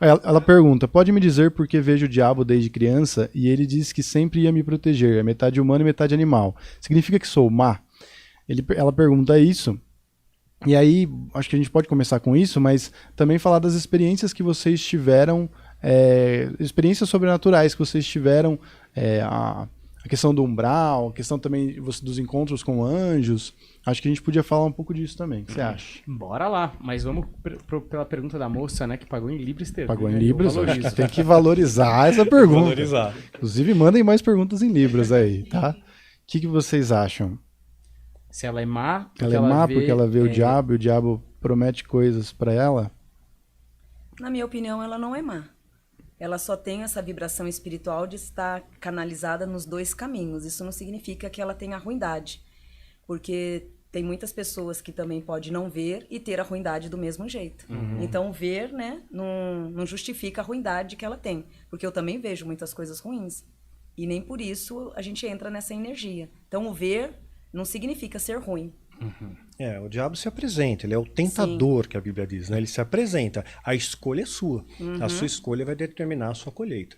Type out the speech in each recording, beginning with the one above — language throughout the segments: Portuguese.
Ela pergunta, pode me dizer por que vejo o diabo desde criança e ele diz que sempre ia me proteger, é metade humano e metade animal. Significa que sou má? Ela pergunta isso, e aí acho que a gente pode começar com isso, mas também falar das experiências que vocês tiveram, experiências sobrenaturais que vocês tiveram, a questão do umbral, a questão também dos encontros com anjos. Acho que a gente podia falar um pouco disso também. O que você acha? Bora lá. Mas vamos pela pergunta da moça, né? Que pagou em Libras. Pagou em Libras? Tem que valorizar essa pergunta. Valorizar. Inclusive, mandem mais perguntas em Libras aí, tá? O que vocês acham? Se ela é má... Ela é má porque ela vê o diabo e o diabo promete coisas pra ela? Na minha opinião, ela não é má. Ela só tem essa vibração espiritual de estar canalizada nos dois caminhos. Isso não significa que ela tenha ruindade. Porque tem muitas pessoas que também podem não ver e ter a ruindade do mesmo jeito. Então, ver, né, não justifica a ruindade que ela tem. Porque eu também vejo muitas coisas ruins. E nem por isso a gente entra nessa energia. Então, o ver não significa ser ruim. O diabo se apresenta, ele é o tentador, que a Bíblia diz, né? Ele se apresenta, a escolha é sua. A sua escolha vai determinar a sua colheita.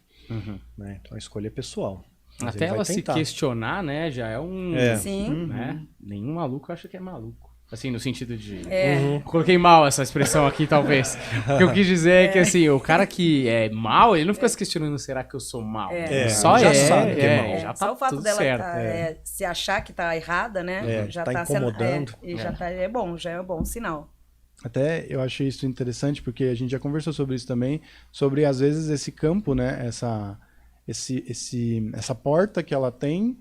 Né? Então a escolha é pessoal. Mas até ela se questionar, né, já é um... Sim. Né? Nenhum maluco acha que é maluco. Assim, no sentido de... Coloquei mal essa expressão aqui, talvez. O que eu quis dizer é que, assim, o cara que é mal, ele não fica se questionando, será que eu sou mal? Só já sabe que é mal. Já tá só o fato tudo dela certo. se achar que tá errada, né? Já tá sendo, incomodando. já é um bom sinal. Até eu achei isso interessante, porque a gente já conversou sobre isso também, sobre, às vezes, esse campo, né? Essa porta que ela tem...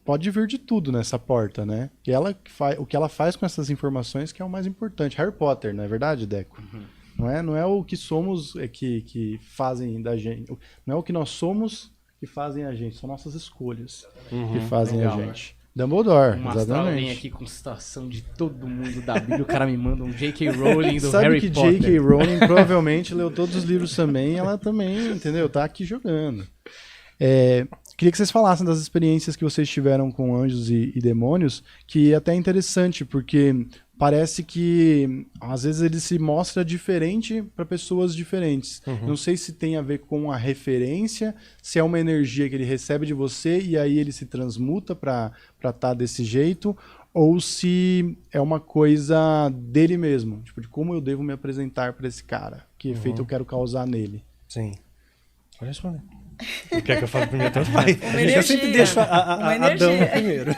Pode vir de tudo nessa porta, né? E o que ela faz com essas informações que é o mais importante. Harry Potter, não é verdade, Deco? Não é o que somos que fazem da gente. Não é o que nós somos que fazem a gente. São nossas escolhas que fazem a gente. Dumbledore, exatamente. Vem aqui com citação de todo mundo da Bíblia. O cara me manda um J.K. Rowling do Sabe Harry que Potter. J.K. Rowling provavelmente leu todos os livros também. Ela também, entendeu? Tá aqui jogando. Queria que vocês falassem das experiências que vocês tiveram com anjos e demônios, que é até interessante, porque parece que às vezes ele se mostra diferente para pessoas diferentes. Não sei se tem a ver com a referência, se é uma energia que ele recebe de você e aí ele se transmuta para estar desse jeito, ou se é uma coisa dele mesmo, tipo, de como eu devo me apresentar para esse cara, que efeito eu quero causar nele. Sim. Pode responder. O que é que eu falo primeiro? Eu sempre deixo a dama primeiro.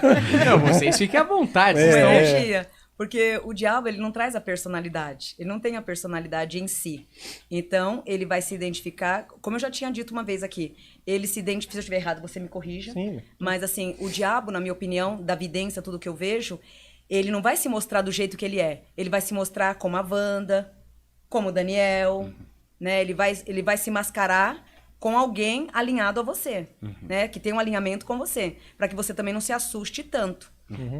Não, vocês fiquem à vontade. Uma energia. Porque o diabo, ele não traz a personalidade. Ele não tem a personalidade em si. Então, ele vai se identificar... Como eu já tinha dito uma vez aqui, ele se identifica... Se eu estiver errado, você me corrija. Sim. Mas, assim, o diabo, na minha opinião, da vidência, tudo que eu vejo, ele não vai se mostrar do jeito que ele é. Ele vai se mostrar como a Wanda, como o Daniel, né? Ele vai se mascarar com alguém alinhado a você, né? Que tem um alinhamento com você, para que você também não se assuste tanto.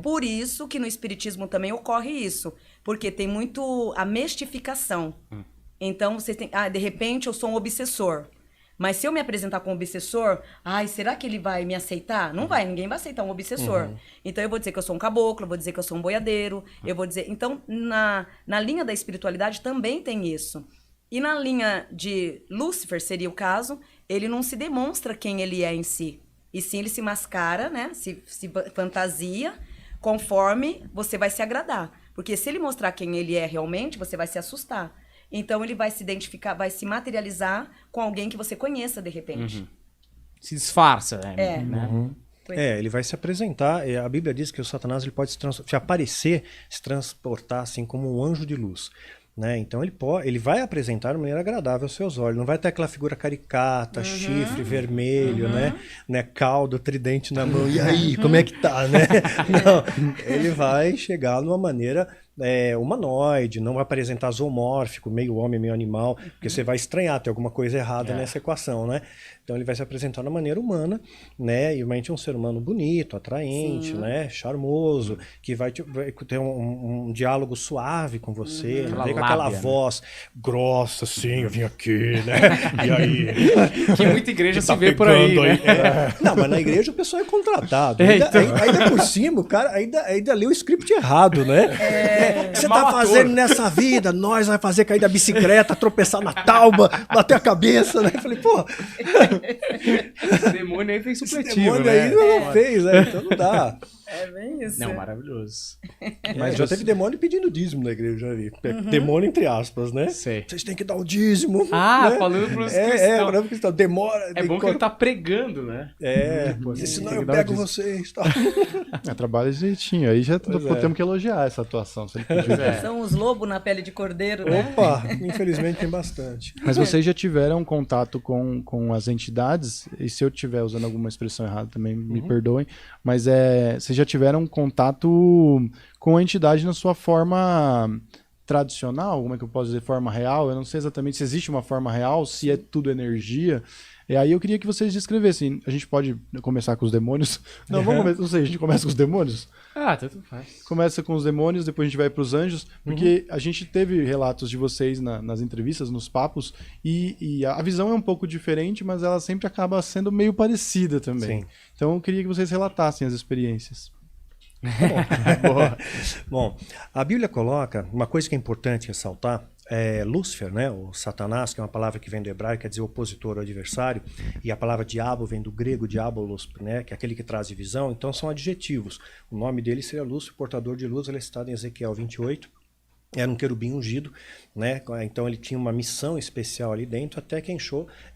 Por isso que no espiritismo também ocorre isso, porque tem muito a mistificação. Então, você tem... de repente eu sou um obsessor, mas se eu me apresentar como obsessor, será que ele vai me aceitar? Não vai, ninguém vai aceitar um obsessor. Então eu vou dizer que eu sou um caboclo, eu vou dizer que eu sou um boiadeiro, eu vou dizer... Então, na linha da espiritualidade também tem isso. E na linha de Lúcifer, seria o caso, ele não se demonstra quem ele é em si. E sim, ele se mascara, né? Se fantasia, conforme você vai se agradar. Porque se ele mostrar quem ele é realmente, você vai se assustar. Então, ele vai se identificar, vai se materializar com alguém que você conheça, de repente. Se disfarça, né? Ele vai se apresentar. A Bíblia diz que o Satanás ele pode se aparecer, se transportar assim como um anjo de luz. Né? Então ele vai apresentar de maneira agradável aos seus olhos, não vai ter aquela figura caricata, chifre vermelho, né? Caldo, tridente na mão, e aí, como é que tá, né? Não, ele vai chegar numa maneira humanoide, não vai apresentar zoomórfico, meio homem, meio animal, porque você vai estranhar, tem alguma coisa errada nessa equação, né? Então ele vai se apresentar de maneira humana, né? E realmente é um ser humano bonito, atraente, né? Charmoso, que vai ter um diálogo suave com você, não vem com aquela voz grossa, assim, eu vim aqui, né? E aí... Que muita igreja se vê por aí, né? Não, mas na igreja o pessoal é contratado. Ainda por cima, o cara ainda leu o script errado, né? O que você tá fazendo nessa vida? Nós vai fazer cair da bicicleta, tropeçar na tauba, bater a cabeça, né? Eu falei, pô... Esse demônio aí fez supletivo, demônio né? aí não fez, né? Então não dá. É bem isso. Não, maravilhoso. Mas já teve demônio pedindo dízimo na igreja, já vi. Demônio entre aspas, né? Sei. Vocês têm que dar o dízimo. Falando pros cristãos. Falando pro cristão. Demora. É bom que ele tá pregando, né? Porque senão eu pego vocês. Tá? Trabalha direitinho. Aí já temos que elogiar essa atuação. Se ele pediu. São os lobos na pele de cordeiro, né? Opa, infelizmente tem bastante. Mas vocês já tiveram contato com as entidades, e se eu estiver usando alguma expressão errada também me perdoem, mas vocês já tiveram contato com a entidade na sua forma tradicional, como é que eu posso dizer, forma real? Eu não sei exatamente se existe uma forma real, se é tudo energia. E aí eu queria que vocês descrevessem. A gente pode começar com os demônios? Não, vamos começar, não sei, a gente começa com os demônios? Tanto faz. Começa com os demônios, depois a gente vai para os anjos, porque a gente teve relatos de vocês nas entrevistas, nos papos, e a visão é um pouco diferente, mas ela sempre acaba sendo meio parecida também. Sim. Então eu queria que vocês relatassem as experiências. Bom, a Bíblia coloca uma coisa que é importante ressaltar. Lúcifer, né, o Satanás, que é uma palavra que vem do hebraico, quer dizer opositor ou adversário, e a palavra diabo vem do grego diabolos, né, que é aquele que traz divisão, então são adjetivos. O nome dele seria Lúcifer, portador de luz, ele é citado em Ezequiel 28. Era um querubim ungido, né? Então ele tinha uma missão especial ali dentro, até que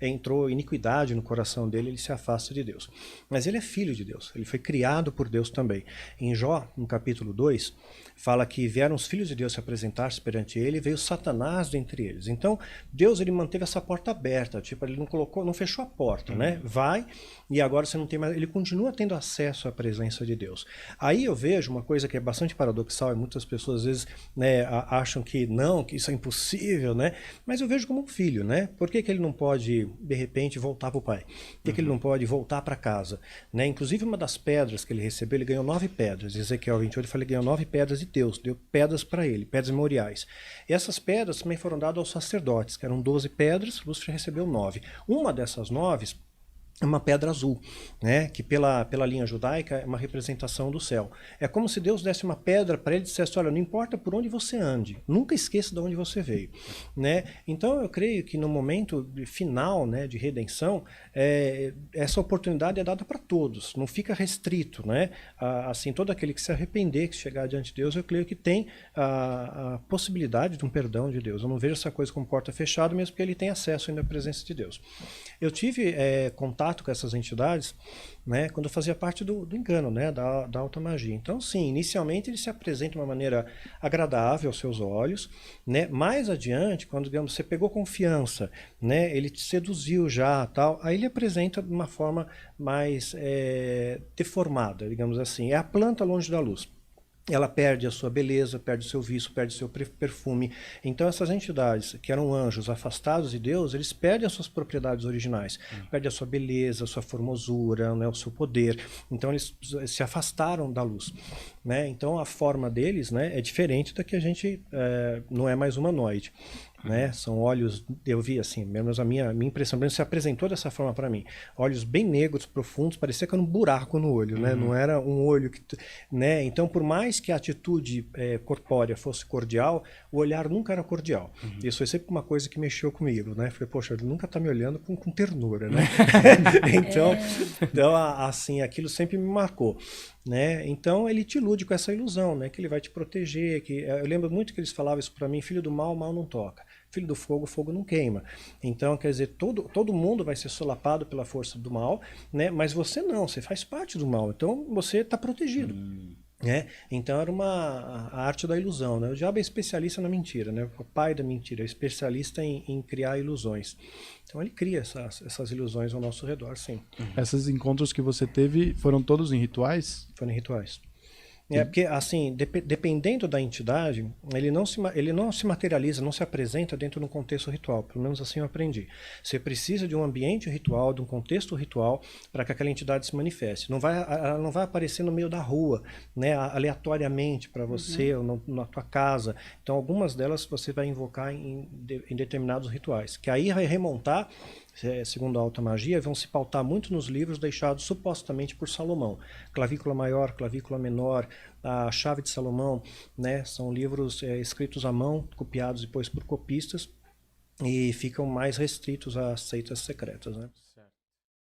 entrou iniquidade no coração dele, ele se afasta de Deus. Mas ele é filho de Deus, ele foi criado por Deus também. Em Jó, no capítulo 2, fala que vieram os filhos de Deus se apresentar-se perante ele, e veio Satanás dentre eles. Então Deus, ele manteve essa porta aberta, tipo, ele não fechou a porta, né? Vai, e agora você não tem mais, ele continua tendo acesso à presença de Deus. Aí eu vejo uma coisa que é bastante paradoxal, e muitas pessoas às vezes, né, acham que não, que isso é impossível, né? Mas eu vejo como um filho, né? Por que ele não pode, de repente, voltar para o pai? Por que ele não pode voltar para casa? Né? Inclusive, uma das pedras que ele recebeu, ele ganhou 9 pedras. Ezequiel 28, ele fala que ganhou 9 pedras de Deus, deu pedras para ele, pedras memoriais. E essas pedras também foram dadas aos sacerdotes, que eram 12 pedras, Lúcifer recebeu 9. Uma dessas 9 é uma pedra azul, né? Que pela linha judaica é uma representação do céu. É como se Deus desse uma pedra para ele e dissesse, olha, não importa por onde você ande, nunca esqueça de onde você veio. Né? Então eu creio que no momento final, né, de redenção, essa oportunidade é dada para todos, não fica restrito. Né? Assim, todo aquele que se arrepender, que chegar diante de Deus, eu creio que tem a possibilidade de um perdão de Deus. Eu não vejo essa coisa como porta fechada, mesmo porque ele tem acesso ainda à presença de Deus. Eu tive contato com essas entidades, né, quando eu fazia parte do engano, né, da alta magia. Então, sim, inicialmente ele se apresenta de uma maneira agradável aos seus olhos, né, mais adiante, quando, digamos, você pegou confiança, né, ele te seduziu já, tal, aí ele apresenta de uma forma mais deformada, digamos assim. É a planta longe da luz. Ela perde a sua beleza, perde o seu vício, perde o seu perfume. Então essas entidades que eram anjos afastados de Deus, eles perdem as suas propriedades originais. Perdem a sua beleza, a sua formosura, né, o seu poder. Então eles se afastaram da luz. Né? Então a forma deles, né, é diferente da que a gente não é mais humanoide. Né? São olhos, eu vi assim, menos a minha impressão, se apresentou dessa forma para mim, olhos bem negros, profundos, parecia que era um buraco no olho, né? Não era um olho que, né? Então, por mais que a atitude corpórea fosse cordial, o olhar nunca era cordial. Isso foi sempre uma coisa que mexeu comigo, né? Falei, poxa, ele nunca tá me olhando com ternura, né? então, assim, aquilo sempre me marcou. Né? Então ele te ilude com essa ilusão, né? Que ele vai te proteger. Eu lembro muito que eles falavam isso para mim: filho do mal, o mal não toca. Filho do fogo, o fogo não queima. Então, quer dizer, todo mundo vai ser solapado pela força do mal, né? Mas você não, você faz parte do mal. Então você está protegido. Né? Então era a arte da ilusão, né? O diabo é especialista na mentira, né? O pai da mentira é especialista em criar ilusões. Então ele cria essas ilusões ao nosso redor, sim. Esses encontros que você teve foram todos em rituais? Foram em rituais. Porque, assim, dependendo da entidade, ele não se materializa, não se apresenta dentro de um contexto ritual. Pelo menos assim eu aprendi. Você precisa de um ambiente ritual, de um contexto ritual, para que aquela entidade se manifeste. Ela não vai aparecer no meio da rua, né, aleatoriamente para você, ou na tua casa. Então, algumas delas você vai invocar em determinados rituais. Que aí vai remontar, segundo a alta magia, vão se pautar muito nos livros deixados supostamente por Salomão. Clavícula maior, clavícula menor, a Chave de Salomão, né? São livros escritos à mão, copiados depois por copistas, e ficam mais restritos às seitas secretas, né?